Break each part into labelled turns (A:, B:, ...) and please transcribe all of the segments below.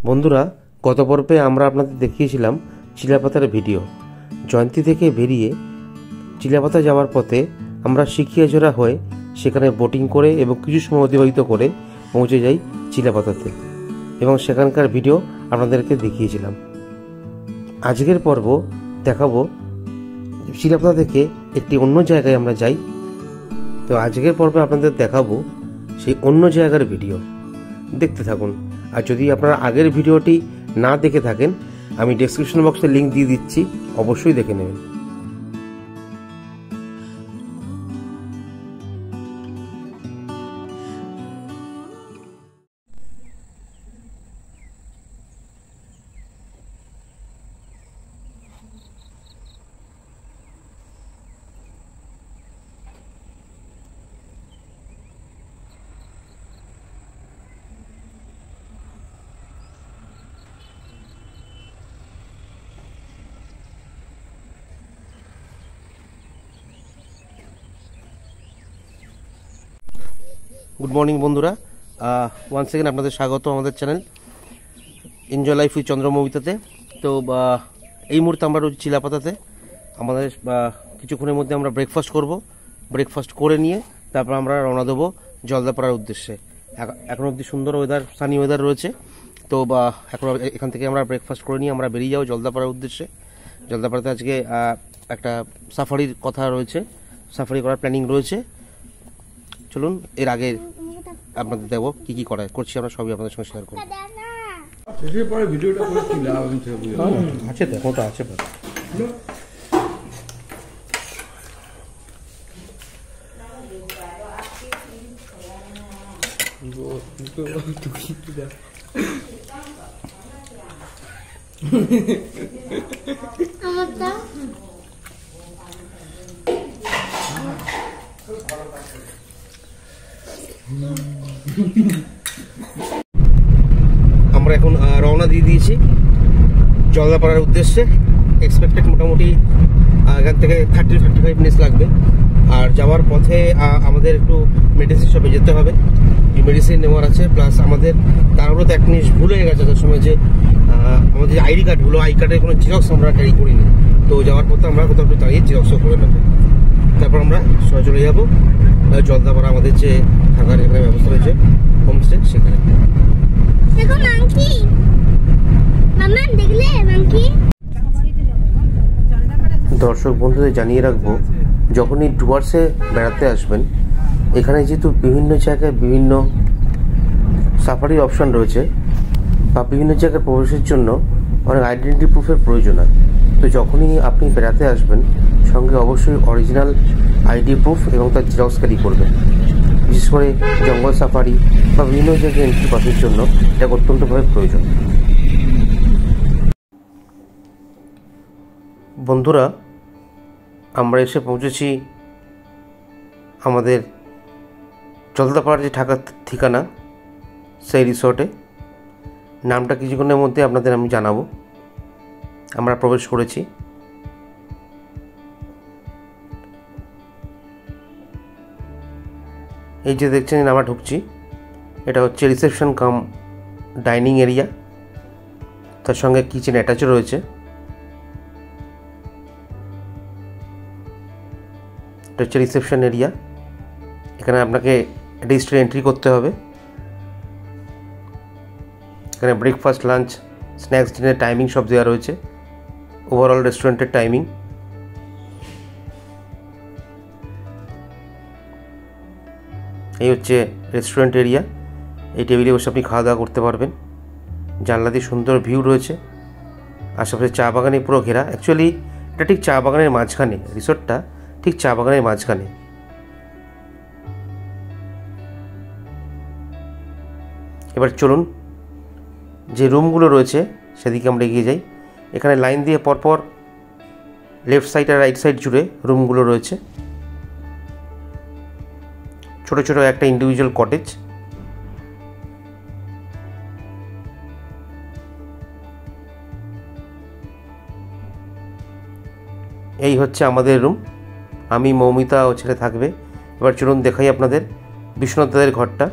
A: বন্ধুরা, গত পর্বে আমরা আপনাদের দেখিয়েছিলাম চিলাপাতার ভিডিও। জয়ন্তী থেকে বেরিয়ে চিলাপাতা যাওয়ার পথে আমরা শিখিয়াজোড়া হয়ে সেখানে বোটিং করে এবং কিছু সময় অতিবাহিত করে পৌঁছে যাই চিলাপাতাতে, এবং সেখানকার ভিডিও আপনাদেরকে দেখিয়েছিলাম। আজকের পর্ব দেখাবো চিলাপাতা থেকে একটি অন্য জায়গায় আমরা যাই। তো আজকের পর্বে আপনাদের দেখাবো সেই অন্য জায়গার ভিডিও, দেখতে থাকুন। আর যদি আপনারা আগের ভিডিওটি না দেখে থাকেন, আমি ডেসক্রিপশন বক্সে লিঙ্ক দিয়ে দিচ্ছি, অবশ্যই দেখে নেবেন। গুড মর্নিং বন্ধুরা, ওয়ান সেকেন্ড আপনাদের স্বাগত আমাদের চ্যানেল এনজয় লাইফ উইথ চন্দ্রমৌমিতাতে। তো এই মুহূর্তে আমরা রয়েছি চিলাপাতাতে। আমাদের কিছুক্ষণের মধ্যে আমরা ব্রেকফাস্ট করব। ব্রেকফাস্ট করে নিয়ে তারপর আমরা রওনা দেবো জলদাপাড়ার উদ্দেশ্যে। এখন অবধি সুন্দর ওয়েদার, সানি ওয়েদার রয়েছে। তো এখন এখান থেকে আমরা ব্রেকফাস্ট করে নিয়ে আমরা বেরিয়ে যাবো জলদাপাড়ার উদ্দেশ্যে। জলদাপাড়াতে আজকে একটা সাফারির কথা রয়েছে, সাফারি করার প্ল্যানিং রয়েছে। চলুন, এর আগে আপনাদের দেবো কি কি করছি আমরা সবই আপনাদের সঙ্গে শেয়ার করবো। আছে তো, ওটা আছে। আমরা এখন রওনা দিয়ে দিয়েছি জলদাপাড়ার উদ্দেশ্যে। এক্সপেক্টেড মোটামুটি এখান থেকে 30-35 মিনিটস লাগবে। আর যাওয়ার পথে আমাদের একটু মেডিসিন শপে যেতে হবে, মেডিসিন নেওয়ার আছে। প্লাস আমাদের তারপরে এক জিনিস ভুল হয়ে গেছে তার সময়, যে আমাদের যে আইডি কার্ড হলো, আই কার্ডের কোনো জেরক্স আমরা ক্যারি করিনি। তো যাওয়ার পথে আমরা কোথাও একটু দাঁড়িয়ে জেরক্সও করে নেবো। তারপর আমরা সবাই চলে যাবো জলদাপাড়া, আমাদের যে থাকার এখানে ব্যবস্থা রয়েছে হোমস্টে, সেখানে। দর্শক বন্ধুদের জানিয়ে রাখবো, যখনই ডুয়ার্সে বেড়াতে আসবেন, এখানে যেহেতু বিভিন্ন জায়গায় বিভিন্ন সাফারির অপশন রয়েছে বা বিভিন্ন জায়গায় প্রবেশের জন্য অনেক আইডেন্টি প্রুফের প্রয়োজন হয়। তো যখনই আপনি বেড়াতে আসবেন, সঙ্গে অবশ্যই অরিজিনাল আইডি প্রুফ এবং তার জেরক্স ক্যারি করবেন। বিশেষ করে জঙ্গল সাফারি বা বিভিন্ন জায়গায় এন্ট্রি পাসের জন্য এটা অত্যন্তভাবে প্রয়োজন। বন্ধুরা, আমরা এসে পৌঁছেছি আমাদের জলদাপাড়ার যে থাকার ঠিকানা, সেই রিসর্টে। নামটা কিছুক্ষণের মধ্যে আপনাদের আমি জানাবো। আমরা প্রবেশ করেছি। এই যে দেখছেন আমরা ঢুকছি, এটা হচ্ছে রিসেপশন কাম ডাইনিং এরিয়া, তার সঙ্গে কিচেন অ্যাটাচও রয়েছে। এটা হচ্ছে রিসেপশন এরিয়া। এখানে আপনাকে রেজিস্টার এন্ট্রি করতে হবে। এখানে breakfast, lunch, snacks, dinner timing সব দেওয়া রয়েছে। ওভারঅল রেস্টুরেন্টের টাইমিং। এই হচ্ছে রেস্টুরেন্ট এরিয়া। এই টেবিলে বসে আপনি খাওয়া দাওয়া করতে পারবেন। জানলা দিয়ে সুন্দর ভিউ রয়েছে। আশেপাশে চা বাগানে পুরো ঘেরা। অ্যাকচুয়ালি এটা ঠিক চা বাগানের মাঝখানে, রিসোর্টটা ঠিক চা বাগানের মাঝখানে। এবার চলুন, যে রুমগুলো রয়েছে সেদিকে আমরা এগিয়ে যাই। এখানে লাইন দিয়ে পরপর লেফট সাইড আর রাইট সাইড জুড়ে রুমগুলো রয়েছে। ছোট ছোট একটা ইন্ডিভিজুয়াল কটেজ। এই হচ্ছে আমাদের রুম। আমি, মৌমিতা ও ছেলে থাকবে। এবার চলুন দেখাই আপনাদের বিশ্বনাথ দাদের ঘরটা।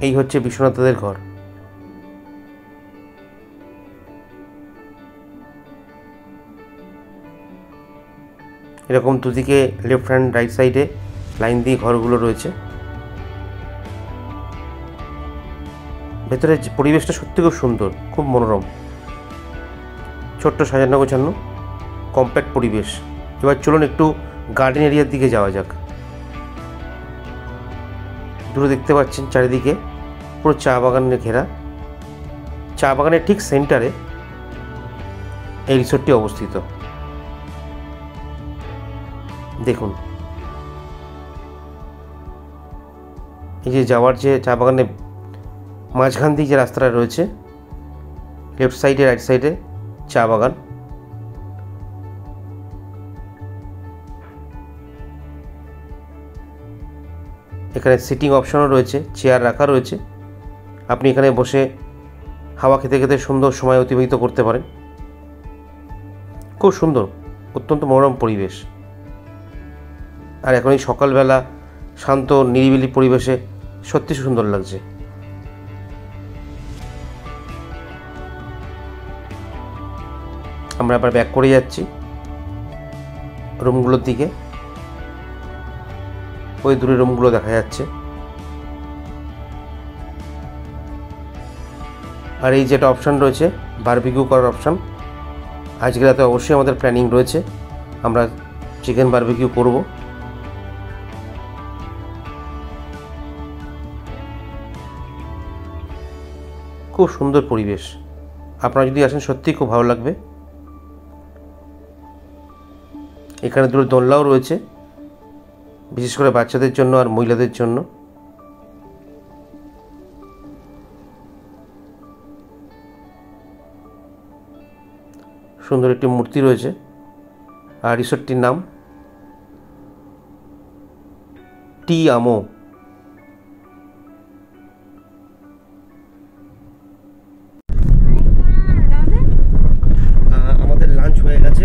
A: এই হচ্ছে বিশ্বনাথ দাদের ঘর। এরকম দুদিকে লেফট হ্যান্ড রাইট সাইডে লাইন দিয়ে ঘরগুলো রয়েছে। ভেতরে পরিবেশটা সত্যি খুব সুন্দর, খুব মনোরম, ছোট্ট সাজানো গোছানো কম্প্যাক্ট পরিবেশ। এবার চলুন একটু গার্ডেন এরিয়ার দিকে যাওয়া যাক। দূরে দেখতে পাচ্ছেন চারিদিকে পুরো চা বাগানে ঘেরা। চা বাগানের ঠিক সেন্টারে এই রিসোর্টটি অবস্থিত। দেখুন, এই যে যাওয়ার যে চা বাগানে মাঝখান দিয়ে যে রাস্তাটা রয়েছে, লেফট সাইডে রাইট সাইডে চা বাগান। এখানে সিটিং অপশনও রয়েছে, চেয়ার রাখা রয়েছে। আপনি এখানে বসে হাওয়া খেতে খেতে সুন্দর সময় অতিবাহিত করতে পারেন। খুব সুন্দর, অত্যন্ত মনোরম পরিবেশ। আর এখন এই সকালবেলা শান্ত নিরিবিলি পরিবেশে সত্যি সুন্দর লাগছে। আমরা আবার ব্যাক করে যাচ্ছি রুমগুলোর দিকে। ওই দূরে রুমগুলো দেখা যাচ্ছে। আর এই যেটা অপশান রয়েছে বারবিকিউ করার অপশান, আজকে রাতে অবশ্যই আমাদের প্ল্যানিং রয়েছে, আমরা চিকেন বারবিকিউ করব। খুব সুন্দর পরিবেশ, আপনারা যদি আসেন সত্যিই খুব ভালো লাগবে। এখানে দুটো দোলনাও রয়েছে, বিশেষ করে বাচ্চাদের জন্য আর মহিলাদের জন্য। সুন্দর একটি মূর্তি রয়েছে। আর রিসোর্টটির নাম টি আমো। আমাদের লাঞ্চ হয়ে গেছে।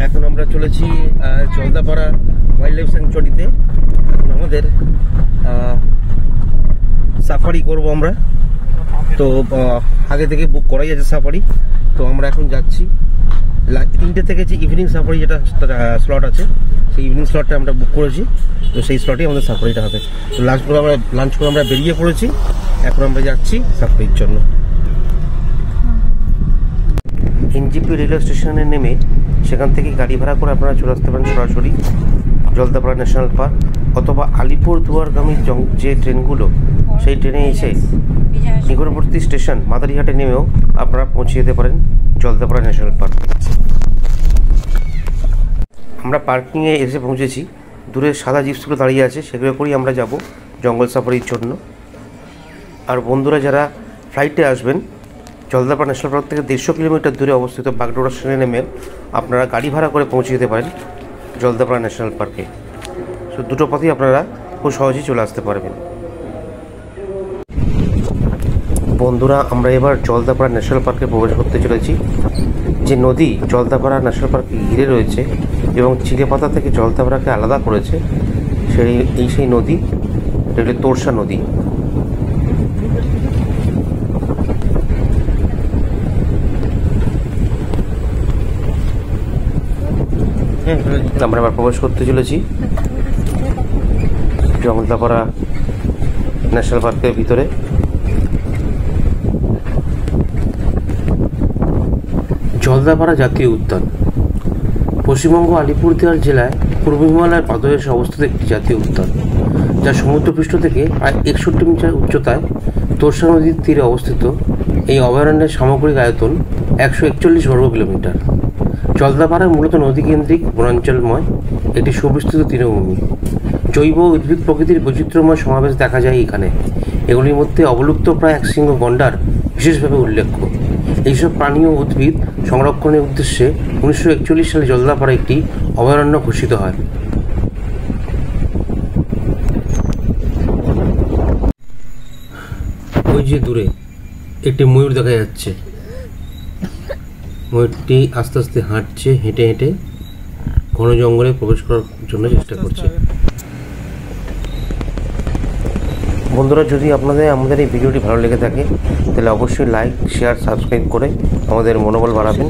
A: এখন আমরা চলেছি জলদাপাড়া ওয়াইল্ড লাইফ স্যাংচুয়ারিতে। আমাদের সাফারি করব আমরা, তো আগে থেকে বুক করাই আছে সাফারি। তো আমরা এখন যাচ্ছি 3টে থেকে যে ইভিনিং সাফারি যেটা স্লট আছে, সেই ইভিনিং স্লটটা আমরা বুক করেছি। তো সেই স্লটেই আমাদের সাফারিটা হবে। তো লাঞ্চ করে আমরা বেরিয়ে পড়েছি। এখন আমরা যাচ্ছি সাফারির জন্য। এনজিপি রেলওয়ে স্টেশনে নেমে সেখান থেকে গাড়ি ভাড়া করে আপনারা চলে আসতে পারেন সরাসরি জলদাপাড়া ন্যাশনাল পার্ক, অথবা আলিপুরদুয়ারগামী যে ট্রেনগুলো, সেই ট্রেনে এসে নিকটবর্তী স্টেশন মাদারিহাটে নেমেও আপনারা পৌঁছে যেতে পারেন জলদাপাড়া ন্যাশনাল পার্ক। আমরা পার্কিংয়ে এসে পৌঁছেছি। দূরে সাদা জিপসগুলো দাঁড়িয়ে আছে, সেগুলো করেই আমরা যাব জঙ্গল সাফারির জন্য। আর বন্ধুরা যারা ফ্লাইটে আসবেন, জলদাপাড়া ন্যাশনাল পার্ক থেকে 150 কিলোমিটার দূরে অবস্থিত বাগডোগরা স্টেশনে নেমে আপনারা গাড়ি ভাড়া করে পৌঁছে যেতে পারেন জলদাপাড়া ন্যাশনাল পার্কে। সো দুটো পথেই আপনারা খুব সহজেই চলে আসতে পারবেন। বন্ধুরা, আমরা এবার জলদাপাড়া ন্যাশনাল পার্কে প্রবেশ করতে চলেছি। যে নদী জলদাপাড়া ন্যাশনাল পার্কে ঘিরে রয়েছে এবং চিলেপাতা থেকে জলদাপাড়াকে আলাদা করেছে, সেই নদী, এটা হলো তোরসা নদী। আমরা এবার প্রবেশ করতে চলেছি জলদাপাড়া ন্যাশনাল পার্কের ভিতরে। জলদাপাড়া জাতীয় উদ্যান পশ্চিমবঙ্গ আলিপুরদুয়ার জেলায় পূর্ব হিমালয়ের পাদদেশে অবস্থিত একটি জাতীয় উদ্যান, যা সমুদ্রপৃষ্ঠ থেকে প্রায় 61 মিটার উচ্চতায় তোরসা নদীর তীরে অবস্থিত। এই অভয়ারণ্যের সামগ্রিক আয়তন 141 বর্গ কিলোমিটার। জলদাপাড়া মূলত নদীকেন্দ্রিক বনাঞ্চলময় একটি সুবিস্তৃত তৃণভূমি। জৈব উদ্ভিদ প্রকৃতির বৈচিত্র্যময় সমাবেশ দেখা যায় এখানে। এগুলির মধ্যে অবলুপ্ত প্রায় একশৃঙ্গ গন্ডার বিশেষভাবে উল্লেখ্য। এইসব প্রাণী ও উদ্ভিদ সংরক্ষণের উদ্দেশ্যে 1941 সালে জলদাপাড়া একটি অভয়ারণ্য ঘোষিত হয়। ওই যে দূরে একটি ময়ূর দেখা যাচ্ছে। ময়ূরটি আস্তে আস্তে হাঁটছে, হেঁটে হেঁটে ঘন জঙ্গলে প্রবেশ করার জন্য চেষ্টা করছে। বন্ধুরা, যদি আপনাদের আমাদের এই ভিডিওটি ভালো লেগে থাকে তাহলে অবশ্যই লাইক, শেয়ার, সাবস্ক্রাইব করে আমাদের মনোবল বাড়াবেন।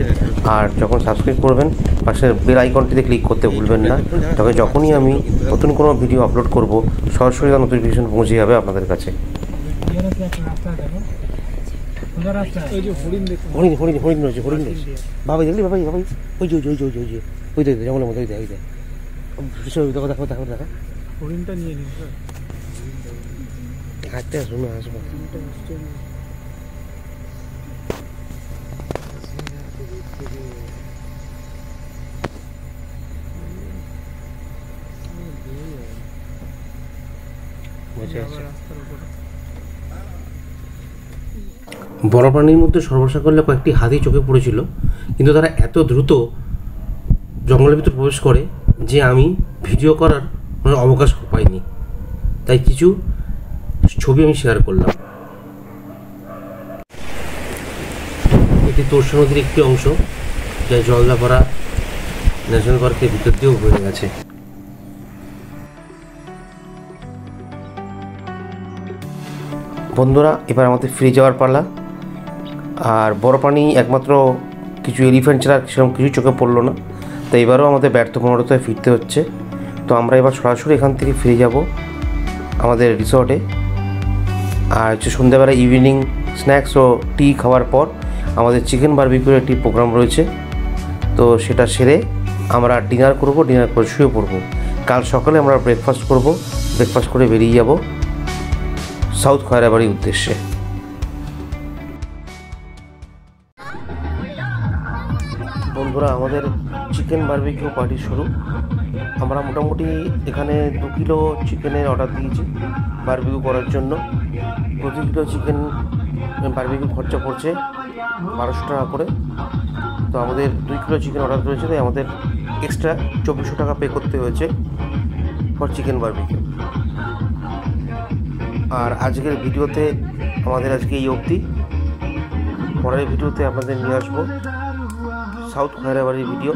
A: আর যখন সাবস্ক্রাইব করবেন পাশের বেল আইকনটিতে ক্লিক করতে ভুলবেন না, তবে যখনই আমি নতুন কোনো ভিডিও আপলোড করব সরাসরি তার নোটিফিকেশন পৌঁছে যাবে আপনাদের কাছে। হরিণ হরিণ হরিণ রয়েছে, হরিণ রয়েছে। বাবাই দেখলি, বাবাই বাবাই ওই যে ওই যে ওই যে ওই যে ওই দেখ জঙ্গলের মধ্যে, ওই দেখ, ওই দেখ, দেখো দেখো দেখো দেখো
B: হরিণটা নিয়ে নিন স্যার।
A: হাঁটতে আসুন, আসবো। বড় প্রাণীর মধ্যে সর্বশা করলে কয়েকটি হাতি চোখে পড়েছিল, কিন্তু তারা এত দ্রুত জঙ্গলের ভিতর প্রবেশ করে যে আমি ভিডিও করার কোনো অবকাশ পাইনি, তাই কিছু ছবি আমি শেয়ার করলাম। এটি তোরসা নদীর একটি অংশ, যা জলদাপাড়া ন্যাশনাল পার্কের ভিতর দিয়েও বয়ে গেছে। বন্ধুরা, এবার আমাদের ফিরে যাওয়ার পালা। আর বড় প্রাণী একমাত্র কিছু এলিফ্যান্ট ছাড়া সেরকম কিছু চোখে পড়লো না, তো এবারও আমাদের ব্যর্থ মনোরতায় ফিরতে হচ্ছে। তো আমরা এবার সরাসরি এখান থেকে ফিরে যাব আমাদের রিসর্টে। আর হচ্ছে সন্ধ্যাবেলা ইভিনিং স্ন্যাক্স ও টি খাওয়ার পর আমাদের চিকেন বারবিকিউর একটি প্রোগ্রাম রয়েছে, তো সেটা সেরে আমরা ডিনার করব, ডিনার করে শুয়ে পড়ব। কাল সকালে আমরা ব্রেকফাস্ট করব, ব্রেকফাস্ট করে বেরিয়ে যাব সাউথ খয়রাবাড়ির উদ্দেশ্যে। বন্ধুরা, আমাদের চিকেন বারবিকিউ পার্টি শুরু। আমরা মোটামুটি এখানে 2 কিলো চিকেনের অর্ডার দিয়েছি বারবিকিউ করার জন্য। প্রতি কিলো চিকেন বারবিকিউ খরচা পড়ছে 1200 টাকা করে। তো আমাদের 2 কিলো চিকেন অর্ডার রয়েছে, তাই আমাদের এক্সট্রা 2400 টাকা পে করতে হয়েছে ফর চিকেন বারবিকিউ। আর আজকের ভিডিওতে আমাদের আজকে এই অবধি। পরের ভিডিওতে আপনাদের নিয়ে আসবো সাউথ খয়রাবাড়ির ভিডিও।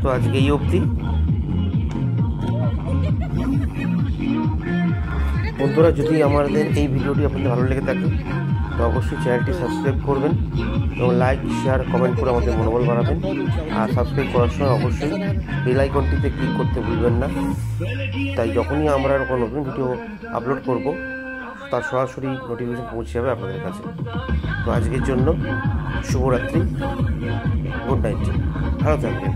A: তো আজকে এই অবধি। বন্ধুরা, যদি আমাদের এই ভিডিওটি আপনাদের ভালো লেগে থাকে তো অবশ্যই চ্যানেলটি সাবস্ক্রাইব করবেন এবং লাইক, শেয়ার, কমেন্ট করে আমাদের মনোবল বাড়াবেন। আর সাবস্ক্রাইব করার সময় অবশ্যই বেল আইকনটিতে ক্লিক করতে ভুলবেন না, তাই যখনই আমরা কোনো নতুন ভিডিও আপলোড করব তার সরাসরি নোটিফিকেশন পৌঁছে যাবে আপনাদের কাছে। তো আজকের জন্য শুভরাত্রি, গুড নাইট, ভালো থাকবেন।